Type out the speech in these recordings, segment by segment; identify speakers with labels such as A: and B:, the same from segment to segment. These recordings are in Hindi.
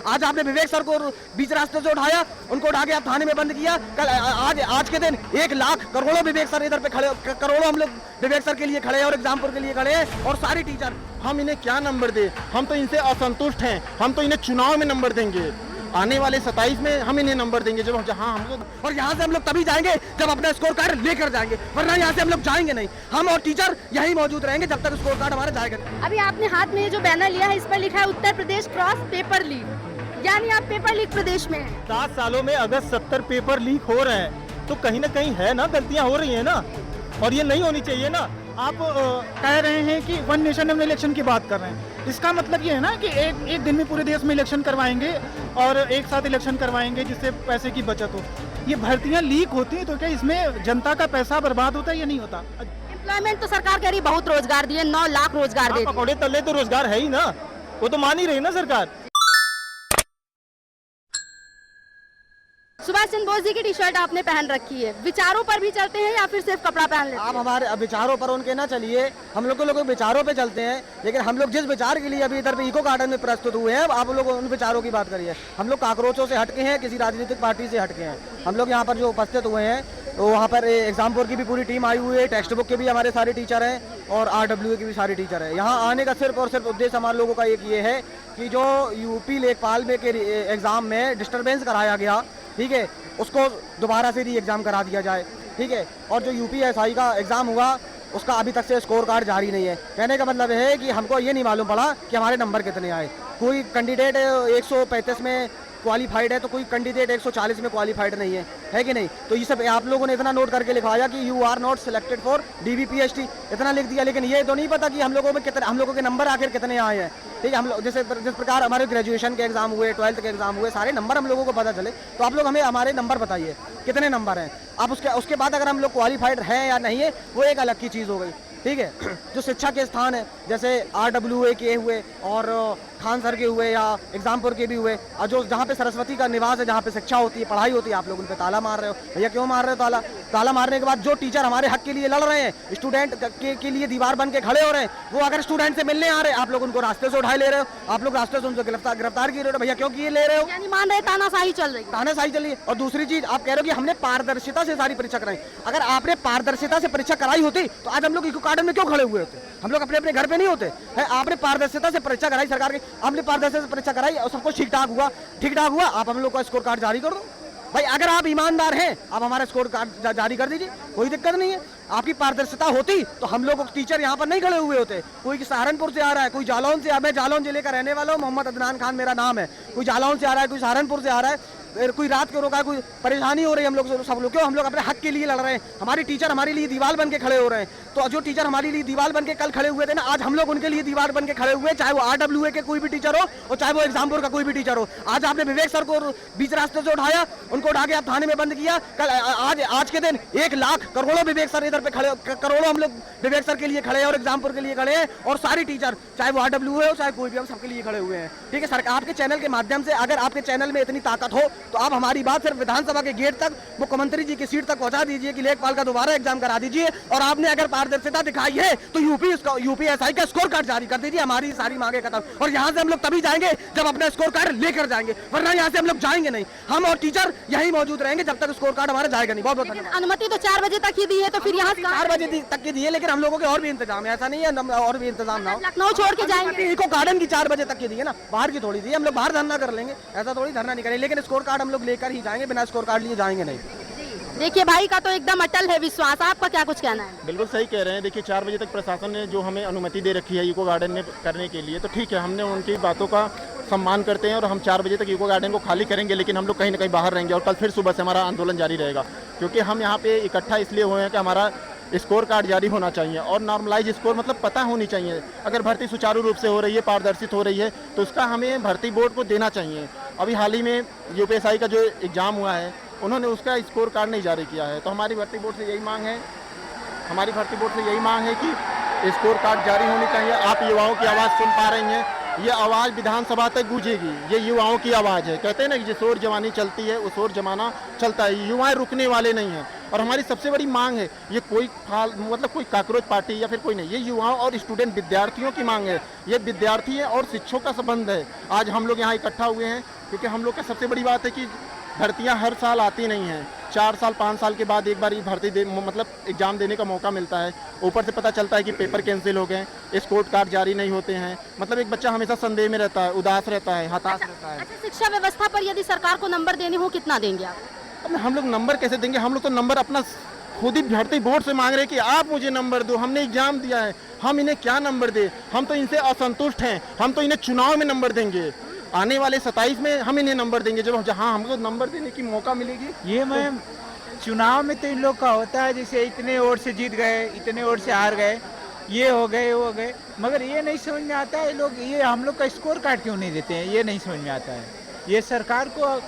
A: आज आपने विवेक सर को बीच रास्ते से उठाया, उनको उठा के आप थाने में बंद किया। कल आज के दिन 1 लाख करोड़ों विवेक सर इधर पे खड़े, करोड़ों हम लोग विवेक सर के लिए खड़े हैं और एग्जामपुर के लिए खड़े हैं, और सारी टीचर।
B: हम इन्हें क्या नंबर दे? हम तो इनसे असंतुष्ट हैं। हम तो इन्हें चुनाव में नंबर देंगे, आने वाले 27 में हम इन्हें नंबर देंगे जब जहां हम लोग,
A: और यहाँ से हम लोग तभी जाएंगे जब अपना स्कोर कार्ड लेकर जाएंगे, वरना यहाँ से हम लोग जाएंगे नहीं। हम और टीचर यहीं मौजूद रहेंगे जब तक स्कोर कार्ड हमारा जाएगा।
C: अभी आपने हाथ में ये जो बैनर लिया है, इस पर लिखा है Uttar Pradesh cross paper leak, यानी आप पेपर लीक प्रदेश में हैं।
B: 7 सालों में अगर 70 पेपर लीक हो रहे हैं तो कहीं ना कहीं है ना, गलतियां हो रही है ना, और ये नहीं होनी चाहिए ना।
D: आप कह रहे हैं कि वन नेशन वन इलेक्शन की बात कर रहे हैं, इसका मतलब ये है ना कि एक दिन में पूरे देश में इलेक्शन करवाएंगे और एक साथ इलेक्शन करवाएंगे जिससे पैसे की बचत हो। ये भर्तियां लीक होती हैं तो क्या इसमें जनता का पैसा बर्बाद होता है या नहीं होता?
C: एम्प्लॉयमेंट तो सरकार कह रही बहुत रोजगार दिए, 9 लाख रोजगार दे।
B: पकौड़े तले तो रोजगार है ही ना, वो तो मान ही रही ना सरकार।
C: सुभाष चंद्र बोस जी की टी शर्ट आपने पहन रखी है, विचारों पर भी चलते हैं या फिर सिर्फ कपड़ा पहन लेते हैं?
A: आप हमारे विचारों पर उनके ना चलिए, हम लोग विचारों पे चलते हैं, लेकिन हम लोग जिस विचार के लिए अभी इधर पे इको गार्डन में प्रस्तुत हुए हैं, आप लोग उन विचारों की बात करिए। हम लोग काकरोचों से हटके हैं, किसी राजनीतिक पार्टी से हटके हैं। हम लोग यहाँ पर जो उपस्थित हुए हैं, तो वहाँ पर एग्जामपुर की भी पूरी टीम आई हुई है, टेक्स्ट बुक के भी हमारे सारे टीचर हैं और RWA की भी सारी टीचर है। यहाँ आने का सिर्फ और सिर्फ उद्देश्य हमारे लोगों का एक ये है कि जो यूपी लेखपाल में के एग्जाम में डिस्टर्बेंस कराया गया, ठीक है, उसको दोबारा से री एग्जाम करा दिया जाए, ठीक है। और जो UPSI का एग्जाम हुआ उसका अभी तक से स्कोर कार्ड जारी नहीं है। कहने का मतलब है कि हमको ये नहीं मालूम पड़ा कि हमारे नंबर कितने आए। कोई कैंडिडेट 135 में क्वालिफाइड है तो कोई कैंडिडेट 140 में क्वालिफाइड नहीं है कि नहीं? तो ये सब आप लोगों ने इतना नोट करके लिखवाया कि you are not selected for DBPST, इतना लिख दिया, लेकिन ये तो नहीं पता कि हम लोगों में कितने, हम लोगों के नंबर आखिर कितने आए हैं, ठीक है। हम लोग जिस प्रकार हमारे ग्रेजुएशन के एग्जाम हुए, 12th के एग्जाम हुए, सारे नंबर हम लोगों को पता चले, तो आप लोग हमें हमारे नंबर बताइए कितने नंबर हैं। आप उसके बाद अगर हम लोग क्वालिफाइड हैं या नहीं है वो एक अलग की चीज़ हो गई, ठीक है। जो शिक्षा के स्थान है, जैसे RWA के हुए और खान सर के हुए या एग्जामपुर के भी हुए, और जो जहाँ पे सरस्वती का निवास है, जहाँ पे शिक्षा होती है, पढ़ाई होती है, आप लोग उन पे ताला मार रहे हो। भैया क्यों मार रहे हो ताला? ताला मारने के बाद जो टीचर हमारे हक के लिए लड़ रहे हैं, स्टूडेंट के लिए दीवार बन के खड़े हो रहे हैं, वो अगर स्टूडेंट से मिलने आ रहे हैं, आप लोग उनको रास्ते से उठाए ले रहे हो, आप लोग रास्ते से उनको गिरफ्तार किए रहे हो। भैया क्यों किए ले रहे हो?
C: यानी मान रहे तानाशाही चल रही है।
A: तानाशाही चल रही है। और दूसरी चीज आप कह रहे हो कि हमने पारदर्शिता से सारी परीक्षा कराई। अगर आपने पारदर्शिता से परीक्षा कराई होती तो आज हम लोग इको गार्डन में क्यों खड़े हुए होते? हम लोग अपने अपने घर पे नहीं होते हैं। आपने पारदर्शिता से परीक्षा कराई, सरकार की आपने पारदर्शिता से परीक्षा कराई और सब कुछ ठीक ठाक हुआ, आप हम लोग का स्कोर कार्ड जारी कर दो। भाई अगर आप ईमानदार हैं, आप हमारा स्कोर कार्ड जारी कर दीजिए, कोई दिक्कत नहीं है। आपकी पारदर्शिता होती तो हम लोग टीचर यहाँ पर नहीं खड़े हुए होते। कोई सहारनपुर से आ रहा है, कोई जालौन से, मैं जालौन जिले का रहने वाला हूँ, मोहम्मद अदनान खान मेरा नाम है। कोई जालौन से आ रहा है, कोई सहारनपुर से आ रहा है, कोई रात को रोका, कोई परेशानी हो रही है, हम लोग सब लोग क्यों? हम लोग अपने हक के लिए लड़ रहे हैं। हमारी टीचर हमारे लिए दीवार बन के खड़े हो रहे हैं। तो जो टीचर हमारे लिए दीवार बन के कल खड़े हुए थे ना, आज हम लोग उनके लिए दीवार बन के खड़े हुए, चाहे वो RWA के कोई भी टीचर हो और चाहे वो एग्जामपुर का कोई भी टीचर हो। आज आपने विवेक सर को बीच रास्ते से उठाया, उनको उठा के आप थाने में बंद किया। कल आज के दिन 1 लाख करोड़ों विवेक सर इधर पे खड़े, करोड़ों हम लोग विवेक सर के लिए खड़े हैं और एग्जामपुर के लिए खड़े हैं, और सारी टीचर चाहे वो RWA हो चाहे कोई भी, हम सबके लिए खड़े हुए हैं, ठीक है। सर आपके चैनल के माध्यम से, अगर आपके चैनल में इतनी ताकत हो तो आप हमारी बात सिर्फ विधानसभा के गेट तक, मुख्यमंत्री जी की सीट तक पहुंचा दीजिए कि लेखपाल का दोबारा एग्जाम करा दीजिए। और आपने अगर पारदर्शिता दिखाई है तो UPSI का स्कोर कार्ड जारी कर दीजिए। हमारी सारी मांगे खत्म। और यहाँ से हम लोग तभी जाएंगे जब अपना स्कोर कार्ड लेकर जाएंगे, वरना यहाँ से हम लोग जाएंगे नहीं। हम और टीचर यहीं मौजूद रहेंगे जब तक स्कोर कार्ड हमारा जाएगा नहीं। बहुत बहुत धन्यवाद।
C: अनुमति तो 4 बजे तक ही दी है, तो फिर यहाँ
A: 4 बजे तक की दी है, लेकिन हम लोगों के और भी इंतजाम है, ऐसा नहीं है और भी इंतजाम ना हो।
C: लखनऊ छोड़ के जाएंगे।
A: इको गार्डन की 4 बजे तक की दी है ना, बाहर की थोड़ी दी। हम लोग बाहर धरना कर लेंगे, ऐसा थोड़ी धरना नहीं करेंगे, लेकिन स्कोर कार्ड हम लोग लेकर ही जाएंगे, बिना स्कोर कार्ड लिए जाएंगे नहीं।
C: देखिए भाई का तो एकदम अटल है विश्वास, आपका क्या कुछ कहना है?
B: बिल्कुल सही कह रहे हैं। देखिए 4 बजे तक प्रशासन ने जो हमें अनुमति दे रखी है इको गार्डन में करने के लिए, तो ठीक है, हमने उनकी बातों का सम्मान करते हैं और हम 4 बजे तक इको गार्डन को खाली करेंगे, लेकिन हम लोग कहीं ना कहीं बाहर रहेंगे और कल फिर सुबह से हमारा आंदोलन जारी रहेगा। क्योंकि हम यहाँ पे इकट्ठा इसलिए हुए हैं कि हमारा स्कोर कार्ड जारी होना चाहिए और नॉर्मलाइज स्कोर मतलब पता होनी चाहिए। अगर भर्ती सुचारू रूप से हो रही है, पारदर्शित हो रही है, तो उसका हमें भर्ती बोर्ड को देना चाहिए। अभी हाल ही में UPSI का जो एग्ज़ाम हुआ है, उन्होंने उसका स्कोर कार्ड नहीं जारी किया है। तो हमारी भर्ती बोर्ड से यही मांग है कि स्कोर कार्ड जारी होनी चाहिए। आप युवाओं की आवाज़ सुन पा रही हैं, ये आवाज़ विधानसभा तक गूंजेगी। ये युवाओं की आवाज़ है। कहते हैं ना कि जो शोर जवानी चलती है वो शोर जमाना चलता है। युवाएं रुकने वाले नहीं हैं और हमारी सबसे बड़ी मांग है, ये कोई मतलब कोई काकरोच पार्टी या फिर कोई नहीं, ये युवाओं और स्टूडेंट विद्यार्थियों की मांग है। ये विद्यार्थी है और शिक्षकों का संबंध है। आज हम लोग यहाँ इकट्ठा हुए हैं क्योंकि हम लोग का सबसे बड़ी बात है कि भर्तियां हर साल आती नहीं हैं। 4 साल 5 साल के बाद एक बार ये मतलब एग्ज़ाम देने का मौका मिलता है। ऊपर से पता चलता है कि पेपर कैंसिल हो गए, स्कोर कार्ड जारी नहीं होते हैं। मतलब एक बच्चा हमेशा संदेह में रहता है, उदास रहता है, हताश रहता है।
C: अच्छा, शिक्षा व्यवस्था पर यदि सरकार को नंबर देने हो कितना देंगे आप?
B: अब हम लोग नंबर कैसे देंगे? हम लोग तो नंबर अपना खुद ही भर्ती बोर्ड से मांग रहे हैं कि आप मुझे नंबर दो, हमने एग्जाम दिया है, हम इन्हें क्या नंबर दें? हम तो इनसे असंतुष्ट हैं, हम तो इन्हें चुनाव में नंबर देंगे। आने वाले 27 में हम इन्हें नंबर देंगे, जब जहाँ हमको नंबर देने की मौका मिलेगी।
E: ये मैम चुनाव में तो इन लोग का होता है, जैसे इतने वोट से जीत गए, इतने वोट से हार गए, ये हो गए वो हो गए, मगर ये नहीं समझ में आता है लोग ये हम लोग का स्कोर कार्ड क्यों नहीं देते हैं, ये नहीं समझ में आता है। ये सरकार को,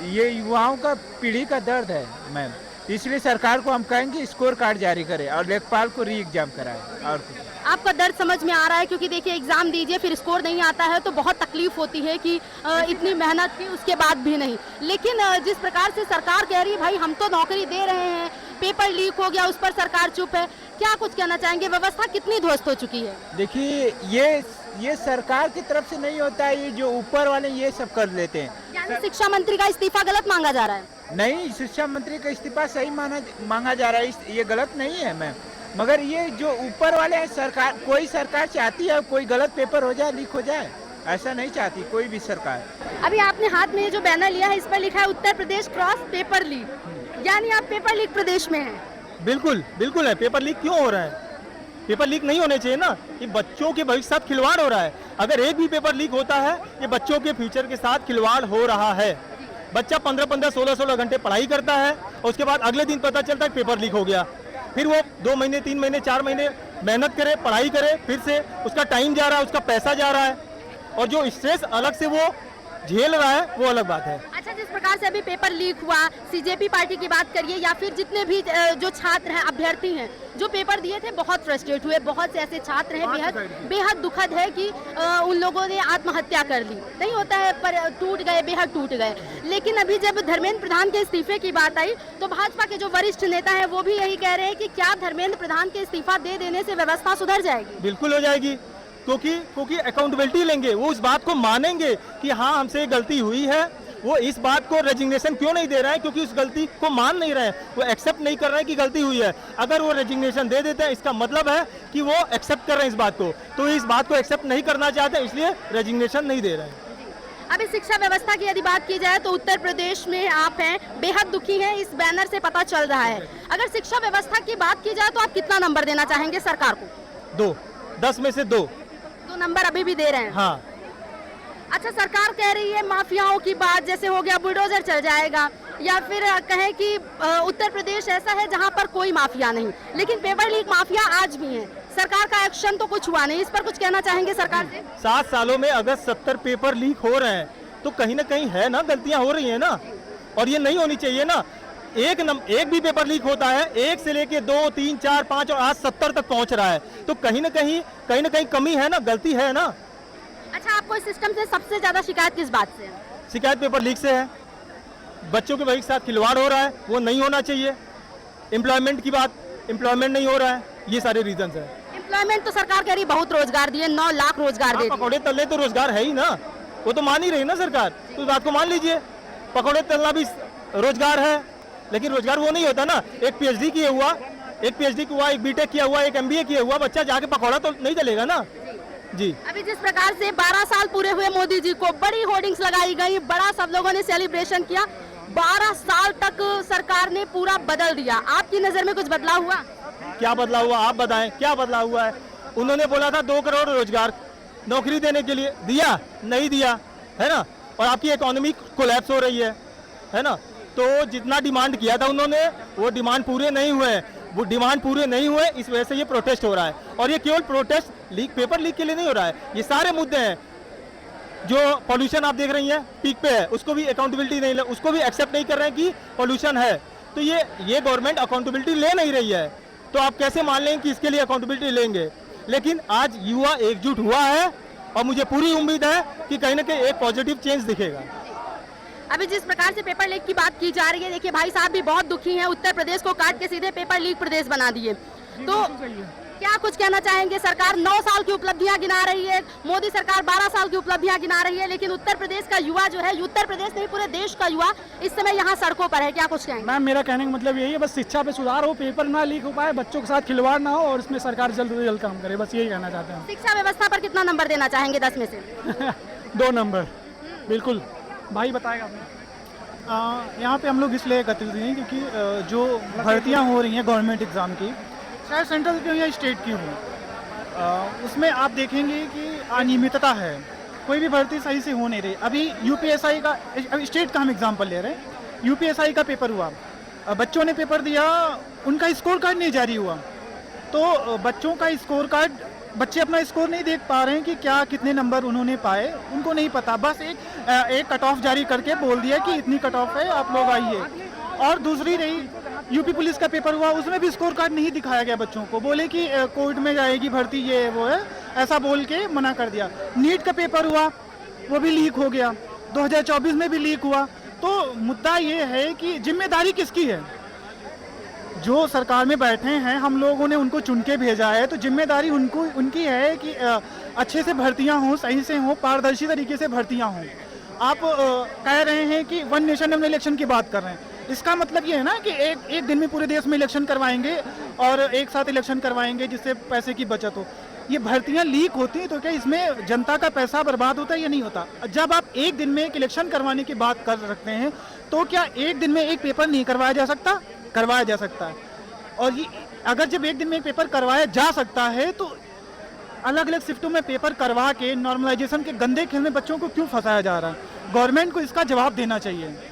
E: ये युवाओं का पीढ़ी का दर्द है मैम, इसलिए सरकार को हम कहेंगे स्कोर कार्ड जारी करे और लेखपाल को री एग्जाम कराए। और
C: आपका दर्द समझ में आ रहा है, क्योंकि देखिए एग्जाम दीजिए फिर स्कोर नहीं आता है तो बहुत तकलीफ होती है कि इतनी मेहनत की उसके बाद भी नहीं। लेकिन जिस प्रकार से सरकार कह रही है भाई हम तो नौकरी दे रहे हैं, पेपर लीक हो गया उस पर सरकार चुप है, क्या कुछ कहना चाहेंगे? व्यवस्था कितनी ध्वस्त हो चुकी है?
E: देखिए ये सरकार की तरफ से नहीं होता है, ये जो ऊपर वाले ये सब कर लेते हैं।
C: यानी शिक्षा मंत्री का इस्तीफा गलत मांगा जा रहा है?
E: नहीं, शिक्षा मंत्री का इस्तीफा सही मांगा जा रहा है, ये गलत नहीं है मैम, मगर ये जो ऊपर वाले हैं सरकार, कोई सरकार चाहती है कोई गलत पेपर हो जाए, लीक हो जाए, ऐसा नहीं चाहती कोई भी सरकार।
C: अभी आपने हाथ में जो बैनर लिया है इस पर लिखा है Uttar Pradesh cross paper leak, यानी आप पेपर लीक प्रदेश में हैं?
A: बिल्कुल बिल्कुल है। पेपर लीक क्यों हो रहा है? पेपर लीक नहीं होने चाहिए ना, ये बच्चों के भविष्य के साथ खिलवाड़ हो रहा है। अगर एक भी पेपर लीक होता है ये बच्चों के फ्यूचर के साथ खिलवाड़ हो रहा है। बच्चा 15-15, 16-16 घंटे पढ़ाई करता है और उसके बाद अगले दिन पता चलता है पेपर लीक हो गया। फिर वो 2 महीने 3 महीने 4 महीने मेहनत करे, पढ़ाई करे, फिर से उसका टाइम जा रहा है, उसका पैसा जा रहा है, और जो स्ट्रेस अलग से वो झेल रहा है वो अलग बात है।
C: अच्छा, जिस प्रकार से अभी पेपर लीक हुआ, सीजेपी पार्टी की बात करिए या फिर जितने भी जो छात्र हैं, अभ्यर्थी हैं जो पेपर दिए थे, बहुत फ्रस्ट्रेट हुए, बहुत से ऐसे छात्र हैं, बेहद दुखद है कि उन लोगों ने आत्महत्या कर ली। नहीं होता है पर टूट गए, बेहद टूट गए। लेकिन अभी जब धर्मेंद्र प्रधान के इस्तीफे की बात आई तो भाजपा के जो वरिष्ठ नेता है वो भी यही कह रहे हैं कि क्या धर्मेंद्र प्रधान के इस्तीफा दे देने से व्यवस्था सुधर जाएगी?
A: बिल्कुल हो जाएगी, क्योंकि अकाउंटेबिलिटी लेंगे, वो उस बात को मानेंगे कि हाँ हमसे गलती हुई है। वो इस बात को रेजिग्नेशन क्यों नहीं दे रहे हैं? क्योंकि उस गलती को मान नहीं रहे हैं, वो एक्सेप्ट नहीं कर रहे हैं कि गलती हुई है। अगर वो रेजिग्नेशन दे देते हैं इसका मतलब है कि वो एक्सेप्ट कर रहे हैं इस बात को, तो इस बात को एक्सेप्ट नहीं करना चाहते, इसलिए रेजिग्नेशन नहीं दे रहे हैं।
C: अभी शिक्षा व्यवस्था की यदि बात की जाए तो उत्तर प्रदेश में आप हैं, बेहद दुखी हैं, इस बैनर से पता चल रहा है। अगर शिक्षा व्यवस्था की बात की जाए तो आप कितना नंबर देना चाहेंगे सरकार को?
A: 2, 10 में से 2
C: नंबर अभी भी दे रहे हैं?
A: हाँ।
C: अच्छा, सरकार कह रही है माफियाओं की बात, जैसे हो गया बुलडोजर चल जाएगा, या फिर कहें कि उत्तर प्रदेश ऐसा है जहां पर कोई माफिया नहीं, लेकिन पेपर लीक माफिया आज भी है। सरकार का एक्शन तो कुछ हुआ नहीं, इस पर कुछ कहना चाहेंगे सरकार से?
A: 7 सालों में अगर 70 पेपर लीक हो रहे हैं तो कहीं ना कहीं है ना, गलतियां हो रही है ना, और ये नहीं होनी चाहिए ना। एक भी पेपर लीक होता है, 1 से लेके 2, 3, 4, 5 और आज 70 तक पहुंच रहा है, तो कहीं ना कहीं कमी है ना, गलती है ना।
C: अच्छा, आपको इस सिस्टम से सबसे ज्यादा शिकायत किस बात से है?
A: शिकायत पेपर लीक से है। बच्चों के भविष्य के साथ खिलवाड़ हो रहा है, वो नहीं होना चाहिए। एम्प्लॉयमेंट की बात, एम्प्लॉयमेंट नहीं हो रहा है, ये सारे रीजन है।
C: एम्प्लॉयमेंट तो सरकार कह रही बहुत रोजगार दिए, 9 लाख रोजगार दे दिए।
A: पकौड़े तलने तो रोजगार है ही ना, वो तो मान ही रही ना सरकार, तो इस बात को मान लीजिए। पकौड़े तलना भी रोजगार है, लेकिन रोजगार वो नहीं होता ना। एक पीएचडी किया हुआ, एक बीटेक किया हुआ, एक एमबीए किया हुआ बच्चा जाके पकौड़ा तो नहीं चलेगा ना जी।
C: अभी जिस प्रकार से 12 साल पूरे हुए मोदी जी को, बड़ी होर्डिंग्स लगाई गई, बड़ा सब लोगों ने सेलिब्रेशन किया, 12 साल तक सरकार ने पूरा बदल दिया। आपकी नजर में कुछ बदलाव हुआ?
A: क्या बदलाव हुआ आप बताएं, क्या बदलाव हुआ है? उन्होंने बोला था 2 करोड़ रोजगार नौकरी देने के लिए, दिया नहीं दिया, है ना। और आपकी इकोनॉमी कोलैप्स हो रही है ना। तो जितना डिमांड किया था उन्होंने, वो डिमांड पूरे नहीं हुए, इस वजह से ये प्रोटेस्ट हो रहा है। और ये केवल प्रोटेस्ट पेपर लीक के लिए नहीं हो रहा है, ये सारे मुद्दे हैं। जो पॉल्यूशन आप देख रही हैं पीक पे है, उसको भी अकाउंटेबिलिटी नहीं, उसको भी एक्सेप्ट नहीं कर रहे हैं कि पॉल्यूशन है। तो ये गवर्नमेंट अकाउंटेबिलिटी ले नहीं रही है, तो आप कैसे मान लें कि इसके लिए अकाउंटेबिलिटी लेंगे? लेकिन आज युवा एकजुट हुआ है और मुझे पूरी उम्मीद है कि कहीं ना कहीं एक पॉजिटिव चेंज दिखेगा।
C: अभी जिस प्रकार से पेपर लीक की बात की जा रही है, देखिए भाई साहब भी बहुत दुखी हैं, उत्तर प्रदेश को काट के सीधे पेपर लीक प्रदेश बना दिए। तो क्या कुछ कहना चाहेंगे? सरकार 9 साल की उपलब्धियां गिना रही है, मोदी सरकार 12 साल की उपलब्धियां गिना रही है, लेकिन उत्तर प्रदेश का युवा जो है, उत्तर प्रदेश नहीं पूरे देश का युवा इस समय यहाँ सड़कों पर है। क्या कुछ कहेंगे?
F: मैम मेरा कहने का मतलब यही है, बस शिक्षा पे सुधार हो, पेपर ना लीक हो पाए, बच्चों के साथ खिलवाड़ ना हो और इसमें सरकार जल्द से जल्द काम करे, बस यही कहना चाहते हैं।
C: शिक्षा व्यवस्था पर कितना नंबर देना चाहेंगे 10 में से?
F: 2 नंबर बिल्कुल। भाई बताएगा आपने।
D: यहाँ पे हम लोग इसलिए एकत्रित हैं क्योंकि जो भर्तियाँ हो रही हैं गवर्नमेंट एग्ज़ाम की, चाहे सेंट्रल की हो या स्टेट की हो, उसमें आप देखेंगे कि अनियमितता है, कोई भी भर्ती सही से हो नहीं रही। अभी यूपीएसआई का, अभी स्टेट का हम एग्जांपल ले रहे हैं, यूपीएसआई का पेपर हुआ, बच्चों ने पेपर दिया, उनका स्कोर कार्ड नहीं जारी हुआ, तो बच्चों का स्कोर कार्ड, बच्चे अपना स्कोर नहीं देख पा रहे हैं कि क्या कितने नंबर उन्होंने पाए, उनको नहीं पता, बस एक कट ऑफ जारी करके बोल दिया कि इतनी कट ऑफ है, आप लोग आइए। और दूसरी रही यूपी पुलिस का पेपर हुआ, उसमें भी स्कोर कार्ड नहीं दिखाया गया बच्चों को, बोले कि कोर्ट में जाएगी भर्ती, ये वो है, ऐसा बोल के मना कर दिया। नीट का पेपर हुआ, वो भी लीक हो गया, 2024 में भी लीक हुआ। तो मुद्दा ये है कि जिम्मेदारी किसकी है? जो सरकार में बैठे हैं, हम लोगों ने उनको चुन के भेजा है, तो जिम्मेदारी उनकी है कि अच्छे से भर्तियां हों, सही से हों, पारदर्शी तरीके से भर्तियां हों। आप कह रहे हैं कि 1 नेशन 1 इलेक्शन की बात कर रहे हैं, इसका मतलब ये है ना कि एक दिन में पूरे देश में इलेक्शन करवाएंगे और एक साथ इलेक्शन करवाएंगे जिससे पैसे की बचत हो। ये भर्तियां लीक होती हैं तो क्या इसमें जनता का पैसा बर्बाद होता है या नहीं होता? जब आप एक दिन में एक इलेक्शन करवाने की बात कर सकते हैं, तो क्या एक दिन में एक पेपर नहीं करवाया जा सकता? करवाया जा सकता है। और ये अगर जब एक दिन में एक पेपर करवाया जा सकता है, तो अलग अलग शिफ्टों में पेपर करवा के नॉर्मलाइजेशन के गंदे खेल में बच्चों को क्यों फंसाया जा रहा है? गवर्नमेंट को इसका जवाब देना चाहिए।